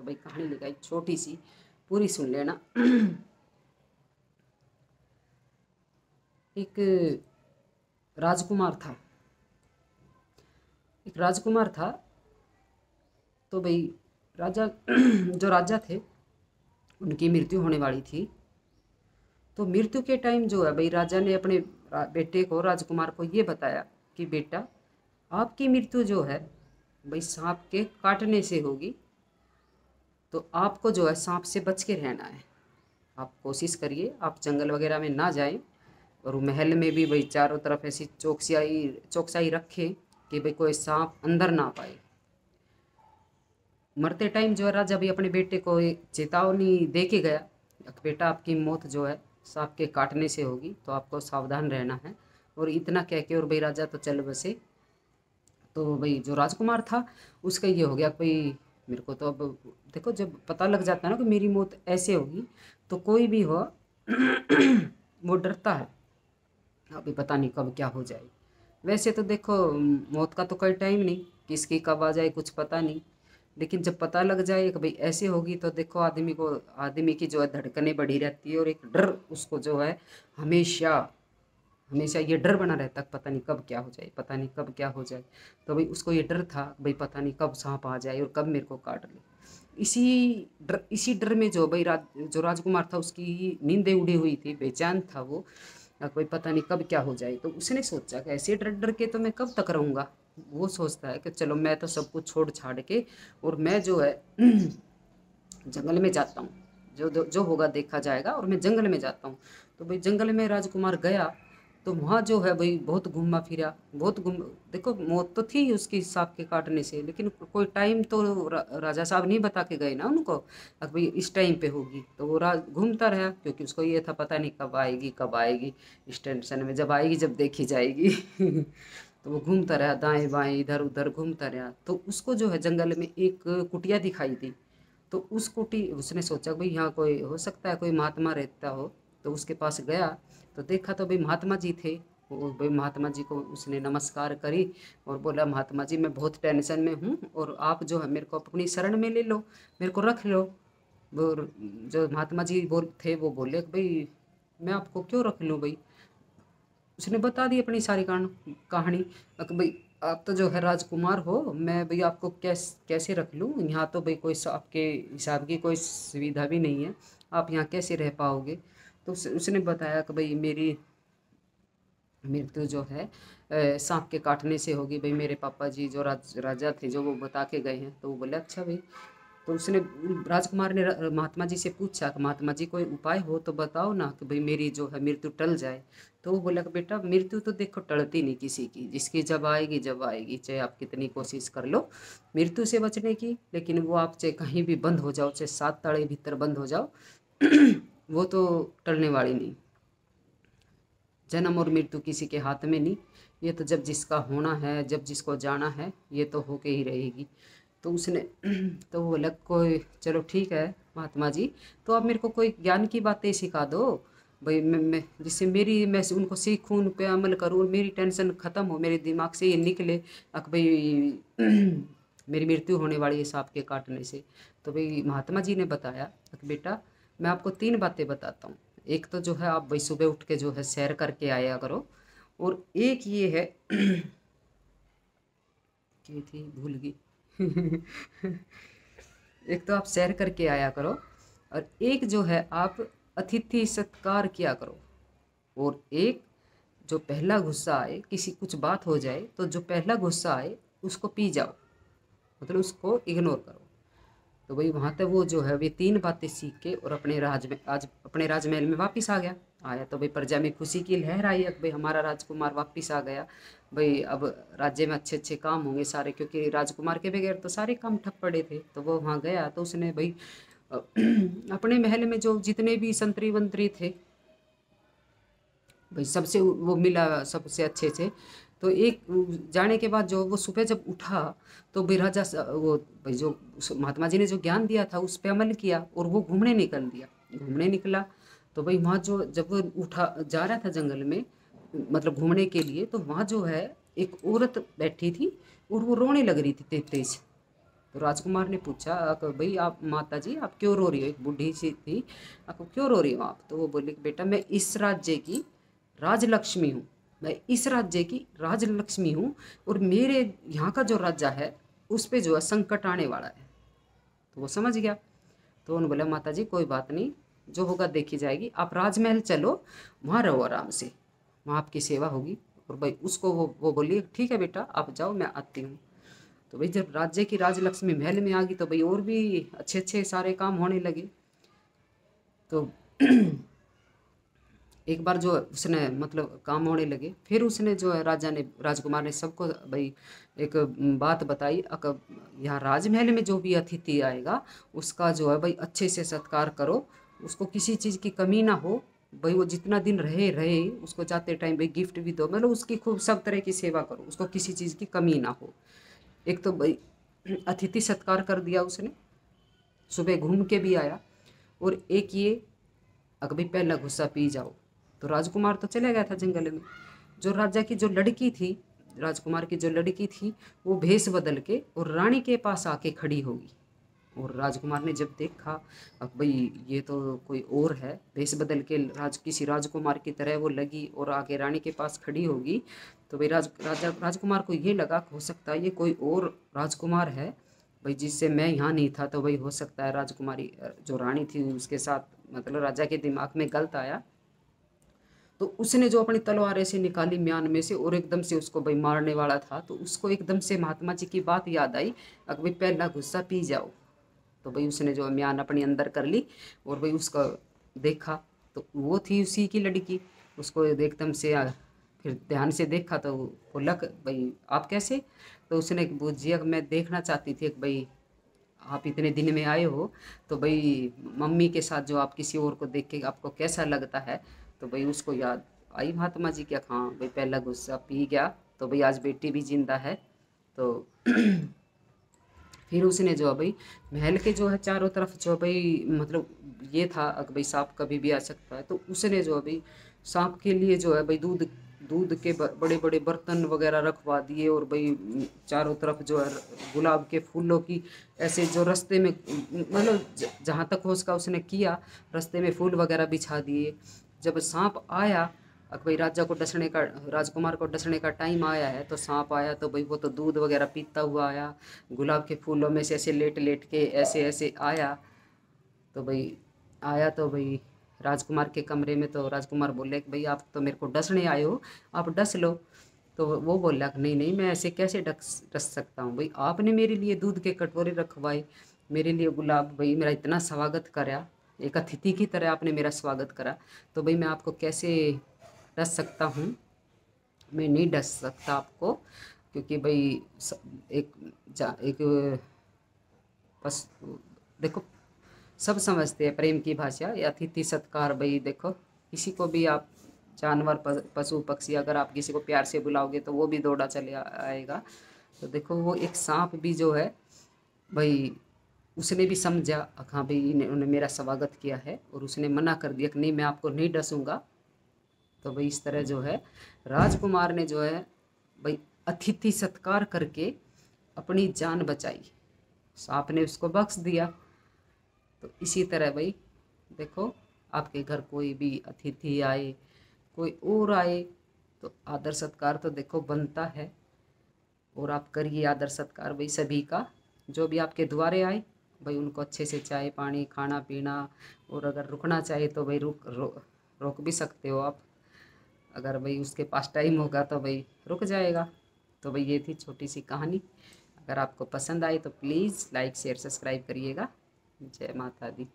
भाई कहानी लिखाई छोटी सी, पूरी सुन लेना। एक राजकुमार था, एक राजकुमार था। तो भाई राजा जो राजा थे उनकी मृत्यु होने वाली थी। तो मृत्यु के टाइम जो है भाई राजा ने अपने बेटे को, राजकुमार को ये बताया कि बेटा आपकी मृत्यु जो है भाई सांप के काटने से होगी, तो आपको जो है सांप से बच के रहना है। आप कोशिश करिए आप जंगल वगैरह में ना जाएं, और महल में भी भाई चारों तरफ ऐसी चौकसियाई चौकसाई रखें कि भाई कोई सांप अंदर ना पाए। मरते टाइम जो है राजा भी अपने बेटे को एक चेतावनी दे के गया, बेटा आपकी मौत जो है सांप के काटने से होगी, तो आपको सावधान रहना है। और इतना कह के और भाई राजा तो चल बसे। तो भाई जो राजकुमार था उसका ये हो गया कि भाई मेरे को तो अब देखो, जब पता लग जाता है ना कि मेरी मौत ऐसे होगी, तो कोई भी हो वो डरता है, अभी पता नहीं कब क्या हो जाए। वैसे तो देखो मौत का तो कोई टाइम नहीं, किसकी कब आ जाए कुछ पता नहीं। लेकिन जब पता लग जाए कि भाई ऐसे होगी, तो देखो आदमी की जो है धड़कनें बढ़ी रहती है, और एक डर उसको जो है हमेशा हमेशा ये डर बना रहता है, पता नहीं कब क्या हो जाए, पता नहीं कब क्या हो जाए। तो भाई उसको ये डर था भाई पता नहीं कब सांप आ जाए और कब मेरे को काट ले। इसी डर में जो भाई जो राजकुमार था उसकी नींदें उड़ी हुई थी, बेचैन था वो, भाई पता नहीं कब क्या हो जाए। तो उसने सोचा कि ऐसे डर डर के तो मैं कब तक रहूँगा। वो सोचता है कि चलो मैं तो सब कुछ छोड़ छाड़ के और मैं जो है जंगल में जाता हूँ, जो जो होगा देखा जाएगा, और मैं जंगल में जाता हूँ। तो भाई जंगल में राजकुमार गया, तो वहाँ जो है भाई बहुत घूमा फिरा, बहुत घूम, देखो मौत तो थी उसकी सांप के काटने से, लेकिन कोई टाइम तो राजा साहब नहीं बता के गए ना उनको अब भाई इस टाइम पे होगी। तो वो घूमता रहा, क्योंकि उसको ये था पता नहीं कब आएगी कब आएगी, इस टेंशन में जब आएगी जब देखी जाएगी। तो वो घूमता रहा दाएं बाएं इधर उधर घूमता रहा, तो उसको जो है जंगल में एक कुटिया दिखाई दी। तो उसने सोचा भाई यहाँ कोई हो सकता है, कोई महात्मा रहता हो। तो उसके पास गया तो देखा तो भाई महात्मा जी थे। वो भाई महात्मा जी को उसने नमस्कार करी और बोला महात्मा जी मैं बहुत टेंशन में हूँ, और आप जो है मेरे को अपनी शरण में ले लो, मेरे को रख लो। और जो महात्मा जी थे वो बोले भाई मैं आपको क्यों रख लूँ भाई। उसने बता दी अपनी सारी कहानी कि भाई आप तो जो है राजकुमार हो, मैं भाई आपको कैसे रख लूँ, यहाँ तो भाई कोई आपके हिसाब की कोई सुविधा भी नहीं है, आप यहाँ कैसे रह पाओगे। तो उसने बताया कि भाई मेरी मृत्यु जो है सांप के काटने से होगी, भाई मेरे पापा जी जो राजा थे जो वो बता के गए हैं। तो वो बोले अच्छा भाई। तो उसने राजकुमार ने महात्मा जी से पूछा कि महात्मा जी कोई उपाय हो तो बताओ ना कि भाई मेरी जो है मृत्यु टल जाए। तो वो बोला कि बेटा मृत्यु तो देखो टलती नहीं किसी की, जिसकी जब आएगी चाहे आप कितनी कोशिश कर लो मृत्यु से बचने की, लेकिन वो आप चाहे कहीं भी बंद हो जाओ, चाहे 7 ताड़े भीतर बंद हो जाओ वो तो टलने वाली नहीं। जन्म और मृत्यु किसी के हाथ में नहीं, ये तो जब जिसका होना है, जब जिसको जाना है, ये तो होके ही रहेगी। तो उसने तो वो बोला कोई चलो ठीक है महात्मा जी, तो आप मेरे को कोई ज्ञान की बातें सिखा दो भाई, मैं जिससे मैं उनको सीखूं, उन पे अमल करूँ और मेरी टेंशन ख़त्म हो, मेरे दिमाग से ये निकले अक भाई मेरी मृत्यु होने वाली है सांप के काटने से। तो भाई महात्मा जी ने बताया कि बेटा मैं आपको 3 बातें बताता हूँ। एक तो जो है आप भाई सुबह उठ के जो है सैर करके आया करो, और एक ये है क्या थी भूल गई एक तो आप सैर करके आया करो, और एक जो है आप अतिथि सत्कार किया करो, और एक जो पहला गुस्सा आए, किसी कुछ बात हो जाए तो जो पहला गुस्सा आए उसको पी जाओ, मतलब उसको इग्नोर करो। तो भाई वहाँ तक वो जो है वे 3 बातें सीख के और अपने राजमहल में वापस आ गया। आया तो भाई प्रजा में खुशी की लहर आई है कि भाई हमारा राजकुमार वापस आ गया, भाई अब राज्य में अच्छे अच्छे काम होंगे सारे, क्योंकि राजकुमार के बगैर तो सारे काम ठप पड़े थे। तो वो वहाँ गया तो उसने भाई अपने महल में जो जितने भी संतरी वंतरी थे भाई सबसे वो मिला सबसे अच्छे से। तो एक जाने के बाद जो वो सुबह जब उठा तो भाई वो भाई जो महात्मा जी ने जो ज्ञान दिया था उस पर अमल किया, और वो घूमने निकला। तो भाई वहाँ जो जब वो उठा जा रहा था जंगल में मतलब घूमने के लिए, तो वहाँ जो है एक औरत बैठी थी और वो रोने लग रही थी तेज तेज। तो राजकुमार ने पूछा भाई आप माता जी आप क्यों रो रही हो, एक बूढ़ी सी थी, आपको क्यों रो रही हो आप? तो वो बोली कि बेटा मैं इस राज्य की राजलक्ष्मी हूँ, मैं इस राज्य की राजलक्ष्मी हूँ, और मेरे यहाँ का जो राजा है उस पे जो है संकट आने वाला है। तो वो समझ गया। तो उन्होंने बोला माता जी कोई बात नहीं, जो होगा देखी जाएगी, आप राजमहल चलो, वहाँ रहो आराम से, वहाँ आपकी सेवा होगी। और भाई उसको वो बोली ठीक है बेटा आप जाओ मैं आती हूँ। तो भाई जब राज्य की राजलक्ष्मी महल में आ गई तो भाई और भी अच्छे अच्छे सारे काम होने लगे। तो एक बार जो है उसने मतलब काम होने लगे, फिर उसने जो है राजा ने राजकुमार ने सबको भाई एक बात बताई, यहाँ राजमहल में जो भी अतिथि आएगा उसका जो है भाई अच्छे से सत्कार करो, उसको किसी चीज़ की कमी ना हो, भाई वो जितना दिन रहे रहे, उसको जाते टाइम भाई गिफ्ट भी दो, मतलब उसकी खूब सब तरह की सेवा करो, उसको किसी चीज़ की कमी ना हो। एक तो भाई अतिथि सत्कार कर दिया उसने, सुबह घूम के भी आया। और एक ये भाई पहला गुस्सा पी जाओ। तो राजकुमार तो चले गया था जंगल में। जो राजा की जो लड़की थी, राजकुमार की जो लड़की थी, वो भेष बदल के और रानी के पास आके खड़ी होगी। और राजकुमार ने जब देखा अब भाई ये तो कोई और है, भेष बदल के किसी राजकुमार की तरह वो लगी और आके रानी के पास खड़ी होगी। तो भाई राजकुमार को ये लगा हो सकता है ये कोई और राजकुमार है भाई, जिससे मैं यहाँ नहीं था, तो भाई हो सकता है राजकुमारी जो रानी थी उसके साथ, मतलब राजा के दिमाग में गलत आया। तो उसने जो अपनी तलवार ऐसे निकाली म्यान में से और एकदम से उसको भाई मारने वाला था, तो उसको एकदम से महात्मा जी की बात याद आई, अब भाई पहला गुस्सा पी जाओ। तो भाई उसने जो म्यान अपने अंदर कर ली और भाई उसका देखा, तो वो थी उसी की लड़की। उसको एकदम से फिर ध्यान से देखा तो बोला भाई आप कैसे? तो उसने बुझिया मैं देखना चाहती थी कि भाई आप इतने दिन में आए हो, तो भाई मम्मी के साथ जो आप किसी और को देख के आपको कैसा लगता है? तो भाई उसको याद आई महात्मा जी क्या, हाँ भाई पहला गुस्सा पी गया, तो भाई आज बेटी भी जिंदा है। तो फिर उसने जो है भाई महल के जो है चारों तरफ जो है भाई मतलब ये था कि भाई सांप कभी भी आ सकता है, तो उसने जो है भाई सांप के लिए जो है भाई दूध दूध के बड़े बड़े बर्तन वगैरह रखवा दिए, और भाई चारों तरफ जो है गुलाब के फूलों की ऐसे जो रास्ते में मतलब जहाँ तक हो उसका उसने किया, रास्ते में फूल वगैरह बिछा दिए। जब सांप आया भाई राजा को डसने का, राजकुमार को डसने का टाइम आया है, तो सांप आया तो भाई वो तो दूध वगैरह पीता हुआ आया, गुलाब के फूलों में से ऐसे लेट लेट के ऐसे ऐसे आया। तो भाई आया तो भाई राजकुमार के कमरे में, तो राजकुमार बोले कि भाई आप तो मेरे को डसने आए हो, आप डस लो। तो वो बोला कि नहीं नहीं मैं ऐसे कैसे डस सकता हूँ, भाई आपने मेरे लिए दूध के कटोरे रखवाए, मेरे लिए गुलाब, भाई मेरा इतना स्वागत करा, एक अतिथि की तरह आपने मेरा स्वागत करा, तो भाई मैं आपको कैसे डस सकता हूँ? मैं नहीं डस सकता आपको, क्योंकि भाई एक एक बस देखो सब समझते हैं प्रेम की भाषा या अतिथि सत्कार, भाई देखो किसी को भी आप जानवर पशु पक्षी अगर आप किसी को प्यार से बुलाओगे तो वो भी दौड़ा चले आएगा। तो देखो वो एक सांप भी जो है भाई उसने भी समझा, हाँ भाई इन्होंने मेरा स्वागत किया है, और उसने मना कर दिया कि नहीं मैं आपको नहीं डसूंगा। तो भाई इस तरह जो है राजकुमार ने जो है भाई अतिथि सत्कार करके अपनी जान बचाई, सांप ने उसको बख्श दिया। तो इसी तरह भाई देखो आपके घर कोई भी अतिथि आए, कोई और आए, तो आदर सत्कार तो देखो बनता है, और आप करिए आदर सत्कार भाई सभी का, जो भी आपके द्वारे आए भाई उनको अच्छे से चाय पानी खाना पीना, और अगर रुकना चाहे तो भाई रोक भी सकते हो आप, अगर भाई उसके पास टाइम होगा तो भाई रुक जाएगा। तो भाई ये थी छोटी सी कहानी, अगर आपको पसंद आई तो प्लीज़ लाइक शेयर सब्सक्राइब करिएगा। जय माता दी।